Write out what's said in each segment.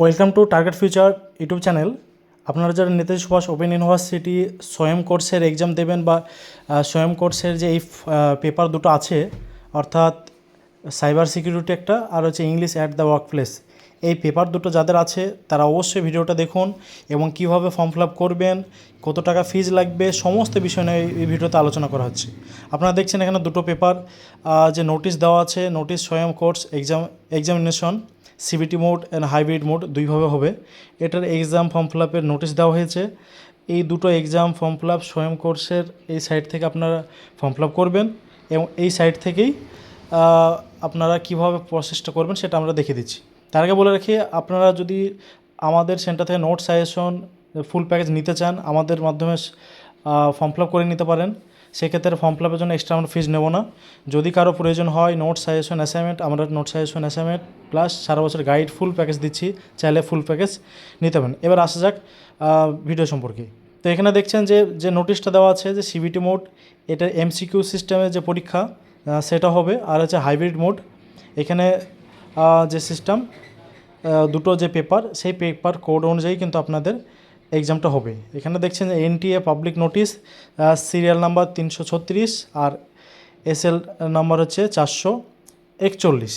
Welcome to target future YouTube channel. আপনারা যারা Netaji Subhash open university স্বয়ং কোর্সের এক্সাম দেবেন বা স্বয়ং কোর্সের যে এই পেপার দুটো আছে, অর্থাৎ সাইবার সিকিউরিটি একটা আর হচ্ছে English at the work place, এই পেপার দুটো যাদের আছে তারা অবশ্যই ভিডিওটা দেখুন এবং কীভাবে ফর্ম ফিল আপ করবেন, কত টাকা ফিজ লাগবে, সমস্ত বিষয় নিয়ে এই ভিডিওতে আলোচনা করা হচ্ছে। আপনারা দেখছেন এখানে দুটো পেপার যে নোটিশ দেওয়া আছে, নোটিশ স্বয়ং course examination CBT mode and hybrid mode দুইভাবে হবে। এটার এক্সাম ফর্ম ফিল আপের নোটিশ দেওয়া হয়েছে। এই দুটো এক্সাম ফর্ম ফিল আপ স্বয়ং কোর্সের এই সাইট থেকে আপনারা ফর্ম ফিল আপ করবেন এবং এই সাইট থেকেই আপনারা কীভাবে প্রসেসটা করবেন সেটা আমরা দেখিয়ে দিচ্ছি। তার আগে বলে রাখি, আপনারা যদি আমাদের সেন্টার থেকে নোট সাজেশন ফুল প্যাকেজ নিতে চান, আমাদের মাধ্যমে ফর্ম ফিল আপ করে নিতে পারেন। সেক্ষেত্রে ফর্ম ফিল আপের জন্য এক্সট্রা আমরা ফিজ নেব না। যদি কারো প্রয়োজন হয় নোট সাজেশন অ্যাসাইনমেন্ট, আমরা নোট সাজেশন অ্যাসাইনমেন্ট প্লাস সারা বছর গাইড ফুল প্যাকেজ দিচ্ছি, চাইলে ফুল প্যাকেজ নিতে পারেন। এবার আসা যাক ভিডিও সম্পর্কে। তো এখানে দেখছেন যে নোটিশটা দেওয়া আছে যে সিবিটি মোড, এটা এমসিকিউ সিস্টেমের যে পরীক্ষা সেটা হবে, আর হচ্ছে হাইব্রিড মোড। এখানে যে সিস্টেম দুটো যে পেপার, সেই পেপার কোড অনুযায়ী কিন্তু আপনাদের এক্সামটা হবে। এখানে দেখছেন যে NTA public notice, serial number 336 আর এসএল নাম্বার হচ্ছে 441।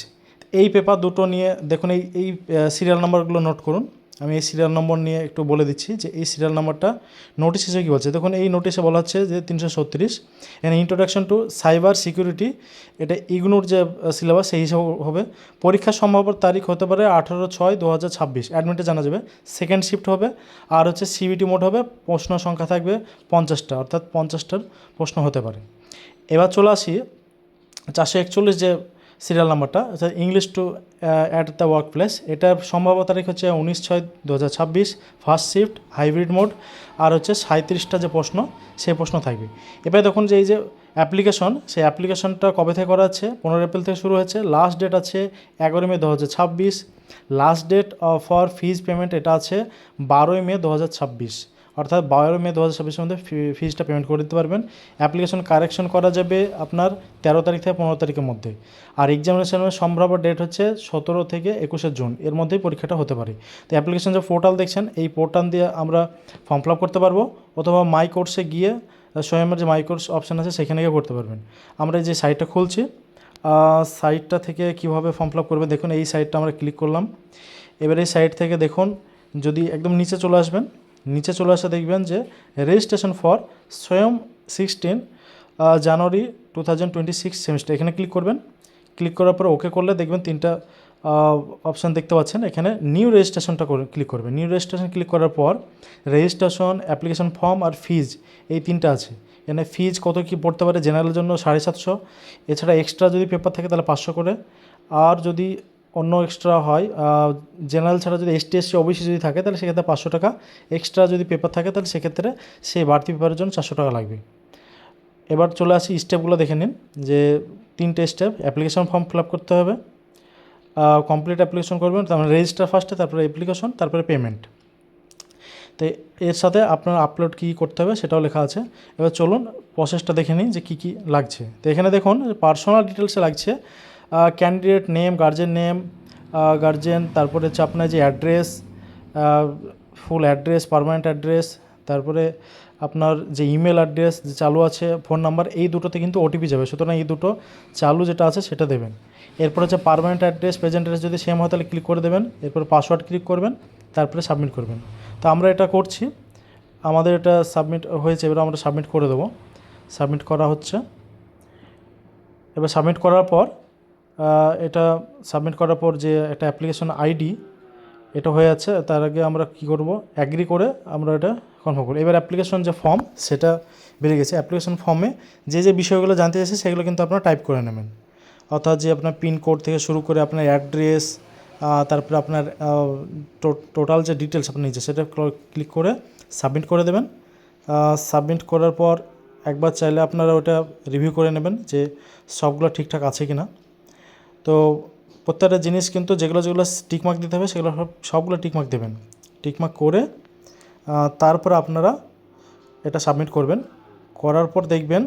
এই পেপার দুটো নিয়ে দেখুন, এই সিরিয়াল নাম্বারগুলো নোট করুন। আমি এই সিরিয়াল নম্বর নিয়ে একটু বলে দিচ্ছি যে এই সিরিয়াল নাম্বারটা নোটিশ হিসেবে কী বলছে। দেখুন এই নোটিশে বলা হচ্ছে যে 336 এখানে ইন্ট্রোডাকশন টু সাইবার সিকিউরিটি, এটা ইগনোর যে সিলেবাস সেই হিসাবে হবে। পরীক্ষার সম্ভাব্য তারিখ হতে পারে 18/6/2026, অ্যাডমিটে জানা যাবে। সেকেন্ড শিফট হবে, আর হচ্ছে সিবিটি মোড হবে। প্রশ্ন সংখ্যা থাকবে 50টা, অর্থাৎ 50টার প্রশ্ন হতে পারে। এবার চলে আসি 441 যে সিরিয়াল নাম্বারটা, অর্থাৎ English to at the work place, এটার সম্ভাব্য তারিখ হচ্ছে 19/6/2026, ফার্স্ট শিফট হাইব্রিড মোড, আর হচ্ছে 37টা যে প্রশ্ন সেই প্রশ্ন থাকবে। এবার দেখুন যে এই যে অ্যাপ্লিকেশন, সেই অ্যাপ্লিকেশনটা কবে থেকে করা আছে, 15 এপ্রিল থেকে শুরু হয়েছে। লাস্ট ডেট আছে 11 May 2026। Last date for fees payment এটা আছে 12 মে 2026, অর্থাৎ 12 মে 2026-এর মধ্যে ফিজটা পেমেন্ট করে দিতে পারবেন। অ্যাপ্লিকেশন কারেকশন করা যাবে আপনার 13 তারিখ থেকে 15 তারিখের মধ্যে। আর এক্সামিনেশনের সম্ভাব্য ডেট হচ্ছে 17 থেকে 21 জুন, এর মধ্যেই পরীক্ষাটা হতে পারে। তো অ্যাপ্লিকেশন যে পোর্টাল দেখছেন, এই পোর্টাল দিয়ে আমরা ফর্ম ফিল আপ করতে পারবো, অথবা মাই কোর্সে গিয়ে স্বয়মের যে মাই কোর্স অপশান আছে সেখানে গিয়ে করতে পারবেন। আমরা যে সাইটটা খুলছি, সাইটটা থেকে কীভাবে ফর্ম ফিল আপ করবে দেখুন। এই সাইটটা আমরা ক্লিক করলাম। এবার এই সাইট থেকে দেখুন, যদি একদম নিচে চলে আসবেন, নিচে চলে আসে দেখবেন যে রেজিস্ট্রেশন ফর স্বয়ং 16 জানুয়ারি 2026 সেমিস্টার, এখানে ক্লিক করবেন। ক্লিক করার পর ওকে করলে দেখবেন 3টা অপশান দেখতে পাচ্ছেন। এখানে নিউ রেজিস্ট্রেশনটা ক্লিক করবেন। নিউ রেজিস্ট্রেশন ক্লিক করার পর রেজিস্ট্রেশন, অ্যাপ্লিকেশন ফর্ম আর ফিজ, এই 3টা আছে। এখানে ফিজ কত কী পড়তে পারে, জেনারেলের জন্য 750, এছাড়া এক্সট্রা যদি পেপার থাকে তাহলে 500 করে, আর যদি অন্য এক্সট্রা হয় জেনারেল ছাড়া যদি এসটি এসসি ওবিসি যদি থাকে তাহলে সেক্ষেত্রে 500 টাকা, এক্সট্রা যদি পেপার থাকে তাহলে সেক্ষেত্রে সেই বাড়তি পেপারের জন্য 400 টাকা লাগবে। এবার চলে আসি স্টেপগুলো দেখে নিন, যে 3টে step. Application form fill up করতে হবে, কমপ্লিট অ্যাপ্লিকেশন করবেন, তারপরে রেজিস্টার ফার্স্টে, তারপরে অ্যাপ্লিকেশন, তারপরে পেমেন্ট। তো এর সাথে আপনার আপলোড কী করতে হবে সেটাও লেখা আছে। এবার চলুন প্রসেসটা দেখে নিই যে কী কী লাগছে। তো এখানে দেখুন পার্সোনাল ডিটেলসে লাগছে ক্যান্ডিডেট নেম, গার্জেন, তারপরে হচ্ছে আপনার যে address, full address, permanent address, তারপরে আপনার যে ইমেল অ্যাড্রেস যে চালু আছে, ফোন নাম্বার, এই দুটোতে কিন্তু ওটিপি যাবে, সুতরাং এই দুটো চালু যেটা আছে সেটা দেবেন। এরপর হচ্ছে পার্মানেন্ট অ্যাড্রেস, প্রেজেন্ট অ্যাড্রেস যদি সেম হয় তাহলে ক্লিক করে দেবেন। এরপর পাসওয়ার্ড ক্লিক করবেন, তারপরে সাবমিট করবেন। তো আমরা এটা করছি, আমাদের এটা সাবমিট হয়েছে, এবার আমরা সাবমিট করে দেবো। সাবমিট করা হচ্ছে। এবার সাবমিট করার পর এটা সাবমিট করার পর যে একটা অ্যাপ্লিকেশন আইডি এটা হয়ে যাচ্ছে, তার আগে আমরা কি করব, অ্যাগ্রি করে আমরা এটা কনফার্ম করব। এবার অ্যাপ্লিকেশন যে ফর্ম সেটা বেরিয়ে গেছে। অ্যাপ্লিকেশন ফর্মে যে বিষয়গুলো জানতে চাইছে সেগুলো কিন্তু আপনারা টাইপ করে নেবেন, অর্থাৎ যে আপনার পিনকোড থেকে শুরু করে আপনার অ্যাড্রেস, তারপরে আপনার টোটাল যে ডিটেলস আপনার নিচে সেটা ক্লিক করে সাবমিট করে দেবেন। সাবমিট করার পর একবার চাইলে আপনারা ওটা রিভিউ করে নেবেন যে সবগুলো ঠিকঠাক আছে কি না। তো প্রত্যেকটা জিনিস কিন্তু যেগুলো টিকমার্ক দিতে হবে সেগুলো সবগুলো টিকমার্ক দেবেন। টিকমার্ক করে তারপর আপনারা এটা সাবমিট করবেন। করার পর দেখবেন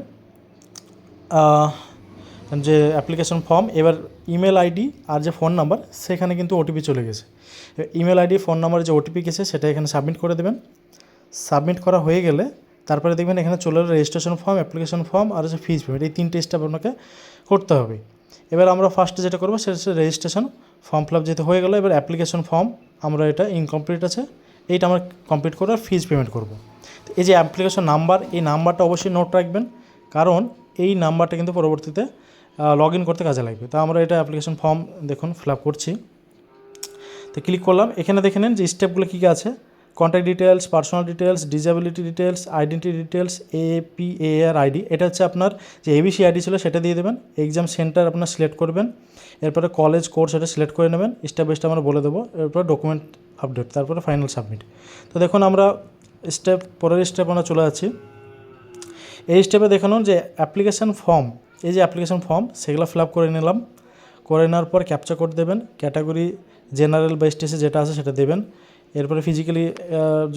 যে অ্যাপ্লিকেশন ফর্ম, এবার ইমেল আইডি আর যে ফোন নাম্বার সেখানে কিন্তু ওটিপি চলে গেছে। ইমেল আইডি ফোন নাম্বারে যে ওটিপি গেছে সেটা এখানে সাবমিট করে দেবেন। সাবমিট করা হয়ে গেলে তারপরে দেখবেন এখানে চলে এলো রেজিস্ট্রেশন ফর্ম, অ্যাপ্লিকেশন ফর্ম আর হচ্ছে ফিজ পেমেন্ট, এই 3টে স্টেপ আপনাকে করতে হবে। এবার আমরা ফার্স্টে যেটা করবো সেটা হচ্ছে রেজিস্ট্রেশন ফর্ম ফিল আপ যেতে হয়ে গেলো। এবার অ্যাপ্লিকেশন ফর্ম আমরা এটা ইনকমপ্লিট আছে, এইটা আমরা কমপ্লিট করে ফিজ পেমেন্ট করব। তো এই যে অ্যাপ্লিকেশন নাম্বার, এই নাম্বারটা অবশ্যই নোট রাখবেন, কারণ এই নাম্বারটা কিন্তু পরবর্তীতে লগ ইন করতে কাজে লাগবে। তো আমরা এটা অ্যাপ্লিকেশন ফর্ম দেখুন ফিল আপ করছি। তো ক্লিক করলাম, এখানে দেখে নেন যে স্টেপগুলো কী কী আছে। Contact details, personal details, disability details, identity details, APAR ID, এটা হচ্ছে আপনার যে ABC আইডি ছিল সেটা দিয়ে দেবেন। এক্সাম সেন্টার আপনার সিলেক্ট করবেন, এরপরে কলেজ কোর্স এটা সিলেক্ট করে নেবেন, স্টেপ বাই স্টেপ আমরা বলে দেবো। এরপর ডকুমেন্ট আপডেট, তারপরে ফাইনাল সাবমিট। তো দেখুন আমরা পরের স্টেপ আমরা চলে যাচ্ছি। এই স্টেপে দেখানো যে অ্যাপ্লিকেশান ফর্ম, এই যে অ্যাপ্লিকেশান ফর্ম সেগুলো ফিল আপ করে নিলাম। করে নেওয়ার পর ক্যাপচা কোড দেবেন, ক্যাটাগরি জেনারেল বা STC যেটা আছে সেটা দেবেন। এরপরে ফিজিক্যালি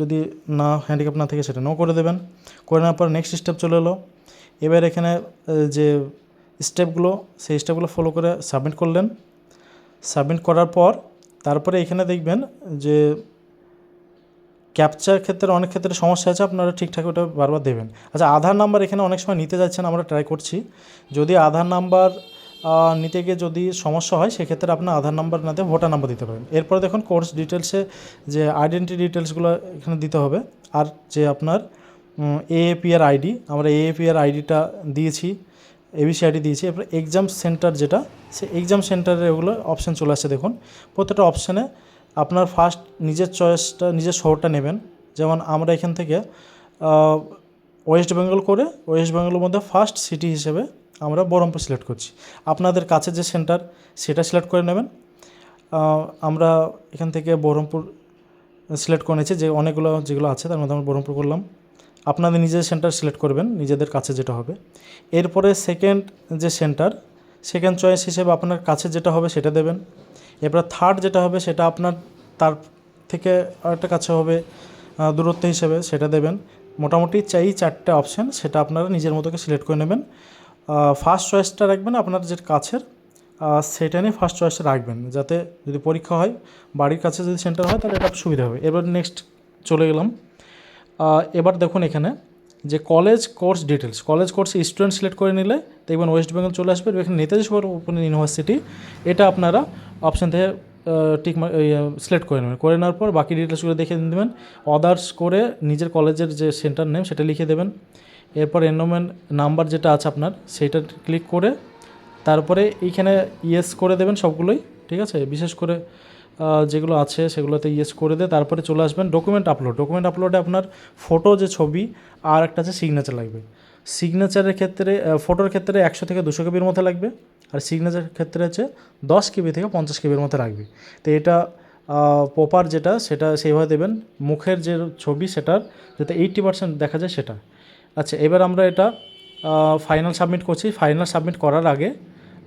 যদি না হ্যান্ডিক্যাপ না থাকে সেটা নো করে দেবেন। করে নেওয়ার পর নেক্সট স্টেপ চলে এলো। এবার এখানে যে স্টেপগুলো সেই স্টেপগুলো ফলো করে সাবমিট করলেন। সাবমিট করার পর তারপরে এখানে দেখবেন যে ক্যাপচার ক্ষেত্রে অনেক ক্ষেত্রে সমস্যা আছে, আপনারা ঠিকঠাক ওটা বারবার দেবেন। আচ্ছা, আধার নাম্বার এখানে অনেক সময় নিতে যাচ্ছেন, আমরা ট্রাই করছি। যদি আধার নাম্বার নিতে গিয়ে যদি সমস্যা হয় সেক্ষেত্রে আপনার আধার নাম্বার না দিয়ে ভোটার নাম্বার দিতে পারেন। এরপরে দেখুন কোর্স ডিটেলসে যে আইডেন্টি ডিটেলসগুলো এখানে দিতে হবে, আর যে আপনার AAPR আইডি, আমরা AAPR আইডিটা দিয়েছি, ABC আইডি দিয়েছি। এরপর এক্সাম সেন্টার যেটা, সে এক্সাম সেন্টারে ওগুলো অপশান চলে আসছে দেখুন। প্রত্যেকটা অপশানে আপনার ফার্স্ট নিজের চয়েসটা, নিজের শহরটা নেবেন। যেমন আমরা এখান থেকে ওয়েস্ট বেঙ্গল করে ওয়েস্ট বেঙ্গলের মধ্যে ফার্স্ট সিটি হিসেবে আমরা বহরমপুর সিলেক্ট করছি। আপনাদের কাছে যে সেন্টার সেটা সিলেক্ট করে নেবেন। আমরা এখান থেকে বহরমপুর সিলেক্ট করে নিয়েছি, যে অনেকগুলো যেগুলো আছে তার মধ্যে আমরা বহরমপুর করলাম। আপনাদের নিজের সেন্টার সিলেক্ট করবেন, নিজেদের কাছে যেটা হবে। এরপরে সেকেন্ড যে সেন্টার, সেকেন্ড চয়েস হিসেবে আপনার কাছে যেটা হবে সেটা দেবেন। এরপর থার্ড যেটা হবে সেটা আপনার তার থেকে আরেকটা কাছে হবে দূরত্ব হিসেবে, সেটা দেবেন। মোটামুটি 4টে অপশান, সেটা আপনারা নিজের মতোকে সিলেক্ট করে নেবেন। ফার্স্ট চয়েসটা রাখবেন আপনার যে কাছের, সেটা নিয়ে ফার্স্ট চয়েসটা রাখবেন, যাতে যদি পরীক্ষা হয় বাড়ির কাছে যদি সেন্টার হয় তাহলে এটা সুবিধা হবে। এবার নেক্সট চলে গেলাম। এবার দেখুন এখানে যে কলেজ কোর্স ডিটেলস, কলেজ কোর্সে স্টুডেন্ট সিলেক্ট করে নিলে দেখবেন ওয়েস্ট বেঙ্গল চলে আসবে। এখানে নেতাজি সুভাষ ওপেন ইউনিভার্সিটি, এটা আপনারা অপশান থেকে টিক সিলেক্ট করে নেবেন। করে নেওয়ার পর বাকি ডিটেলসগুলো দেখে দেবেন। আদার্স করে নিজের কলেজের যে সেন্টার নেম সেটা লিখে দেবেন। এরপর এনরোলমেন্ট নাম্বার যেটা আছে আপনার সেইটা ক্লিক করে তারপরে এইখানে ইয়েস করে দেবেন সবগুলোই, ঠিক আছে। বিশেষ করে যেগুলো আছে সেগুলোতে ইয়েস করে দিয়ে তারপরে চলে আসবেন ডকুমেন্ট আপলোড। ডকুমেন্ট আপলোডে আপনার ফটো, যে ছবি, আর একটা আছে সিগনেচার লাগবে। সিগনেচারের ক্ষেত্রে, ফটোর ক্ষেত্রে 100 থেকে 200 কেবির মধ্যে লাগবে, আর সিগনেচারের ক্ষেত্রে হচ্ছে 10 কেবি থেকে 50 কেবির মধ্যে লাগবে। তো এটা প্রপার যেটা সেটা সেইভাবে দেবেন। মুখের যে ছবি সেটার যাতে 80% দেখা যায় সেটা। আচ্ছা, এবার আমরা এটা ফাইনাল সাবমিট করছি। ফাইনাল সাবমিট করার আগে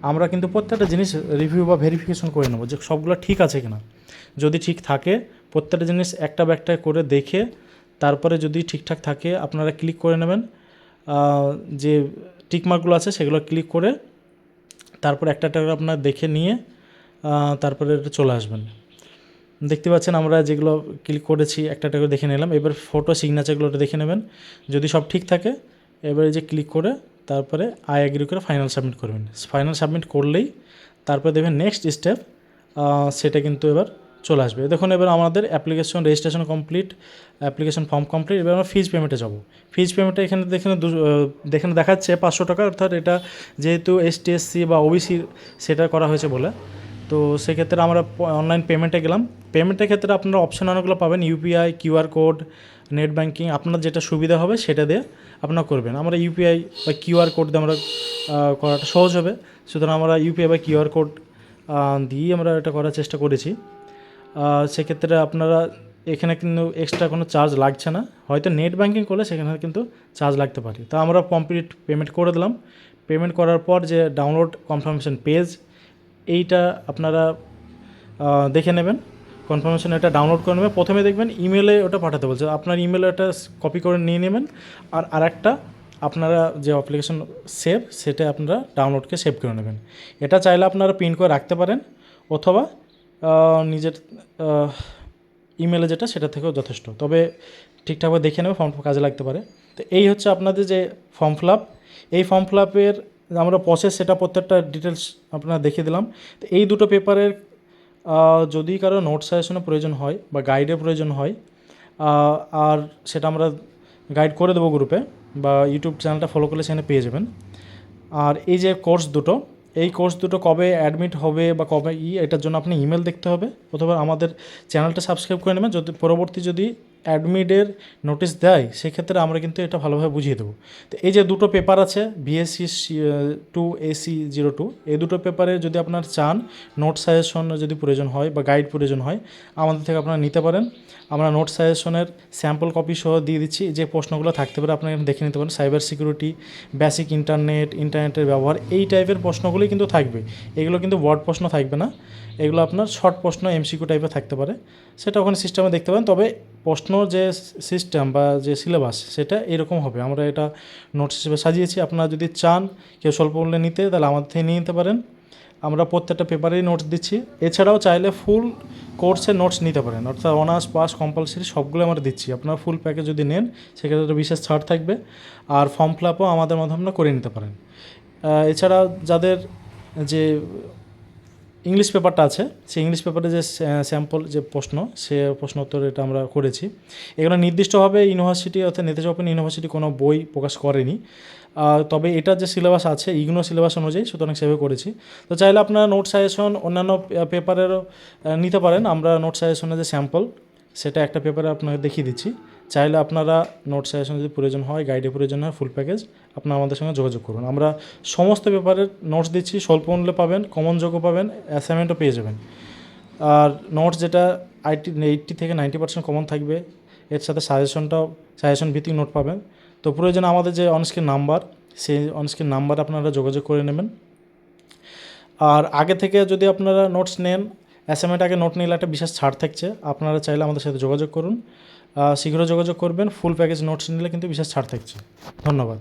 আমরা কিন্তু প্রত্যেকটা জিনিস রিভিউ বা ভেরিফিকেশন করে নেব যে সবগুলো ঠিক আছে কিনা। যদি ঠিক থাকে প্রত্যেকটা জিনিস একটা বা একটা করে দেখে তারপরে যদি ঠিকঠাক থাকে আপনারা ক্লিক করে নেবেন। যে টিকমার্কগুলো আছে সেগুলো ক্লিক করে তারপর একটা করে আপনার দেখে নিয়ে তারপরে এটা চলে আসবেন। দেখতে পাচ্ছেন আমরা যেগুলো ক্লিক করেছি একটা করে দেখে নিলাম। এবার ফটো সিগনেচারগুলো দেখে নেবেন, যদি সব ঠিক থাকে এবারে যে ক্লিক করে তারপরে আই এগ্রি করে ফাইনাল সাবমিট করবেন। ফাইনাল সাবমিট করলেই তারপরে দেখবেন নেক্সট স্টেপ, সেটা কিন্তু এবার চলে আসবে। দেখুন এবার আমাদের application registration complete, application form complete. এবার আমরা ফিজ পেমেন্টে যাব। ফিজ পেমেন্টে এখানে দেখেন দেখাচ্ছে 500 টাকা, অর্থাৎ এটা যেহেতু ST SC বা OBC সেটা করা হয়েছে বলে, তো সেক্ষেত্রে আমরা অনলাইন পেমেন্টে গেলাম। পেমেন্টের ক্ষেত্রে আপনারা অপশান অনেকগুলো পাবেন, UPI, QR code, net banking, আপনার যেটা সুবিধা হবে সেটা দিয়ে আপনারা করবেন। আমরা UPI বা QR কোড দিয়ে আমরা করাটা সহজ হবে, সুতরাং আমরা UPI বা QR কোড দিয়েই আমরা এটা করার চেষ্টা করেছি। সেক্ষেত্রে আপনারা এখানে কিন্তু এক্সট্রা কোনো চার্জ লাগছে না, হয়তো নেট ব্যাঙ্কিং করলে সেখানে কিন্তু চার্জ লাগতে পারে। তো আমরা কমপ্লিট পেমেন্ট করে দিলাম। পেমেন্ট করার পর যে ডাউনলোড কনফার্মেশন পেজ, এইটা আপনারা দেখে নেবেন। কনফার্মেশন এটা ডাউনলোড করে নেবেন। প্রথমে দেখবেন ইমেলে ওটা পাঠাতে বলছে, আপনার ইমেলে ওটা কপি করে নিয়ে নেবেন। আর আরেকটা আপনারা যে অ্যাপ্লিকেশন সেটা আপনারা ডাউনলোডকে সেভ করে নেবেন। এটা চাইলে আপনারা প্রিন্ট করে রাখতে পারেন, অথবা নিজের ইমেলে যেটা সেটা থেকেও যথেষ্ট। তবে ঠিকঠাকভাবে দেখে নেবে, ফর্ম কাজে লাগতে পারে। তো এই হচ্ছে আপনাদের যে ফর্ম ফিল আপ, এই ফর্ম ফিল আপের আমরা প্রসেস সেটা প্রত্যেকটা ডিটেলস আপনারা দেখিয়ে দিলাম। তো এই দুটো পেপারের যদি কারো নোট সাজেশনের প্রয়োজন হয় বা গাইডের প্রয়োজন হয়, আর সেটা আমরা গাইড করে দেবো গ্রুপে, বা ইউটিউব চ্যানেলটা ফলো করলে সেখানে পেয়ে যাবেন। আর এই যে কোর্স দুটো, এই কোর্স দুটো কবে অ্যাডমিট হবে বা কবে এটার জন্য আপনি ইমেল দেখতে হবে, অথবা আমাদের চ্যানেলটা সাবস্ক্রাইব করে নেবেন। যদি পরবর্তী যদি অ্যাডমিটের নোটিশ দেয়, সেক্ষেত্রে আমরা কিন্তু এটা ভালোভাবে বুঝিয়ে দেবো। তো এই যে দুটো পেপার আছে বিএসসি 2 AC 02, এই দুটো পেপারে যদি আপনার চান নোট সাজেশন যদি প্রয়োজন হয় বা গাইড প্রয়োজন হয়, আমাদের থেকে আপনারা নিতে পারেন। আমরা নোট সাজেশনের স্যাম্পল কপি সহ দিয়ে দিচ্ছি। যে প্রশ্নগুলো থাকতে পারে আপনারা দেখে নিতে পারেন। সাইবার সিকিউরিটি, বেসিক ইন্টারনেটের ব্যবহার, এই টাইপের প্রশ্নগুলোই কিন্তু থাকবে। এগুলো কিন্তু ওয়ার্ড প্রশ্ন থাকবে না, এগুলো আপনার শর্ট প্রশ্ন MCQ টাইপের থাকতে পারে, সেটা ওখানে সিস্টেমে দেখতে পারেন। তবে প্রশ্ন যে সিস্টেম বা যে সিলেবাস সেটা এরকম হবে। আমরা এটা নোটস হিসেবে সাজিয়েছি। আপনারা যদি চান কেউ স্বল্প মূল্যে নিতে, তাহলে আমাদের থেকে নিয়ে নিতে পারেন। আমরা প্রত্যেকটা পেপারেই নোটস দিচ্ছি। এছাড়াও চাইলে ফুল কোর্সের নোটস নিতে পারেন, অর্থাৎ অনার্স পাস কম্পালসারি সবগুলো আমরা দিচ্ছি। আপনারা ফুল প্যাকেজ যদি নেন, সেক্ষেত্রে বিশেষ ছাড় থাকবে। আর ফর্ম ফিল আপও আমাদের মাধ্যমে করে নিতে পারেন। এছাড়া যাদের যে ইংলিশ পেপারটা আছে, সেই ইংলিশ পেপারে যে স্যাম্পল যে প্রশ্ন, সে প্রশ্ন উত্তর এটা আমরা করেছি। এগুলো নির্দিষ্টভাবে ইউনিভার্সিটি অর্থাৎ নেতাজি ওপেন ইউনিভার্সিটি কোনো বই প্রকাশ করেনি, তবে এটার যে সিলেবাস আছে ইগনো সিলেবাস অনুযায়ী, সুতরাং সেভাবে করেছি। তো চাইলে আপনারা নোট সাজেশন অন্যান্য পেপারেরও নিতে পারেন। আমরা নোট সাজেশনের যে স্যাম্পল সেটা একটা পেপারে আপনাকে দেখিয়ে দিচ্ছি। চাইলে আপনারা নোট সাজেশন যদি প্রয়োজন হয়, গাইডের প্রয়োজন হয়, ফুল প্যাকেজ, আপনারা আমাদের সঙ্গে যোগাযোগ করুন। আমরা সমস্ত পেপারের নোটস দিচ্ছি, স্বল্প মূল্যে পাবেন, কমন যোগ্য পাবেন, অ্যাসাইনমেন্টও পেয়ে যাবেন। আর নোটস যেটা 80 থেকে 90% কমন থাকবে, এর সাথে সাজেশন ভিত্তিক নোট পাবেন। তো প্রয়োজনে আমাদের যে অনস্ক্রিন নাম্বার, সেই অনস্ক্রিন নাম্বার আপনারা যোগাযোগ করে নেবেন। আর আগে থেকে যদি আপনারা নোটস নেন, অ্যাসাইনমেন্ট আগে নোট নিলে একটা বিশেষ ছাড় থাকছে। আপনারা চাইলে আমাদের সাথে যোগাযোগ করুন, শীঘ্র যোগাযোগ করবেন। ফুল প্যাকেজ নোটস নিলে কিন্তু বিশেষ ছাড় থাকছে। ধন্যবাদ।